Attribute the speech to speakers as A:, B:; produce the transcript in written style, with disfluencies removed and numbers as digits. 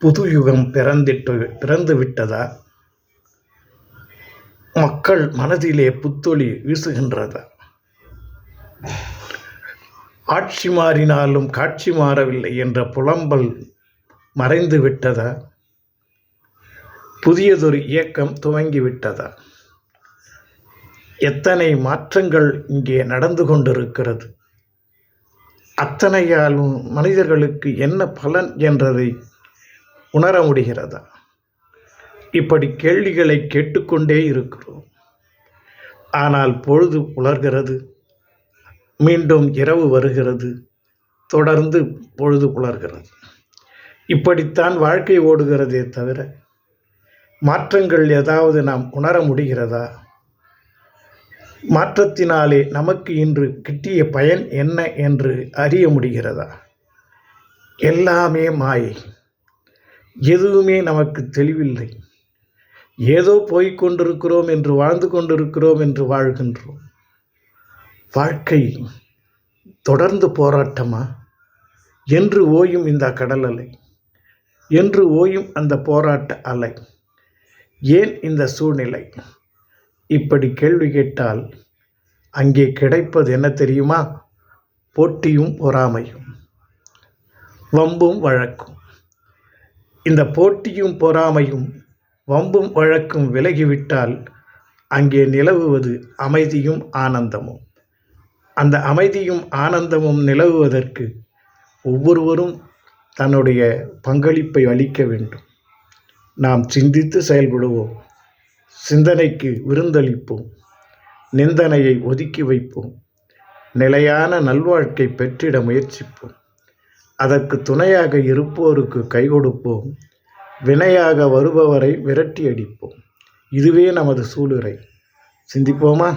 A: புது யுகம் பிறந்து விட்டதா? மக்கள் மனதிலே புத்தொளி வீசுகின்றதா? ஆட்சி மாறினாலும் காட்சி மாறவில்லை என்ற புலம்பல் மறைந்து விட்டதா? புதியதொரு இயக்கம் துவங்கிவிட்டதா? எத்தனை மாற்றங்கள் இங்கே நடந்து கொண்டிருக்கிறது. அத்தனையாலும் மனிதர்களுக்கு என்ன பலன் என்றதை உணர முடிகிறதா? இப்படி கேள்விகளை கேட்டுக்கொண்டே இருக்கிறோம். ஆனால் பொழுது புலர்கிறது, மீண்டும் இரவு வருகிறது, தொடர்ந்து பொழுது புலர்கிறது. இப்படித்தான் வாழ்க்கை ஓடுகிறதே தவிர மாற்றங்கள் ஏதாவது நாம் உணர முடிகிறதா? மாற்றத்தினாலே நமக்கு இன்று கிட்டிய பயன் என்ன என்று அறிய முடிகிறதா? எல்லாமே மாயை. எதுவுமே நமக்கு தெளிவில்லை. ஏதோ போய்கொண்டிருக்கிறோம் என்று வாழ்ந்து கொண்டிருக்கிறோம் என்று வாழ்கின்றோம். வாழ்க்கை தொடர்ந்து போராட்டமா? என்று ஓயும் இந்த கடல் அலை, என்று ஓயும் அந்த போராட்ட அலை, ஏன் இந்த சூழ்நிலை? இப்படி கேள்வி கேட்டால் அங்கே கிடைப்பது என்ன தெரியுமா? போட்டியும் பொறாமையும், வம்பும் வழக்கும். இந்த போட்டியும் பொறாமையும் வம்பும் வழக்கும் விலகிவிட்டால் அங்கே நிலவுவது அமைதியும் ஆனந்தமும். அந்த அமைதியும் ஆனந்தமும் நிலவுவதற்கு ஒவ்வொருவரும் தன்னுடைய பங்களிப்பை அளிக்க வேண்டும். நாம் சிந்தித்து செயல்படுவோம். சிந்தனைக்கு விருந்தளிப்போம். நிந்தனையை ஒதுக்கி வைப்போம். நிலையான நல்வாழ்க்கை பெற்றிட முயற்சிப்போம். அதற்கு துணையாக இருப்போருக்கு கை கொடுப்போம். வினையாக வருபவரை விரட்டி அடிப்போம். இதுவே நமது சூளுரை. சிந்திப்போமா?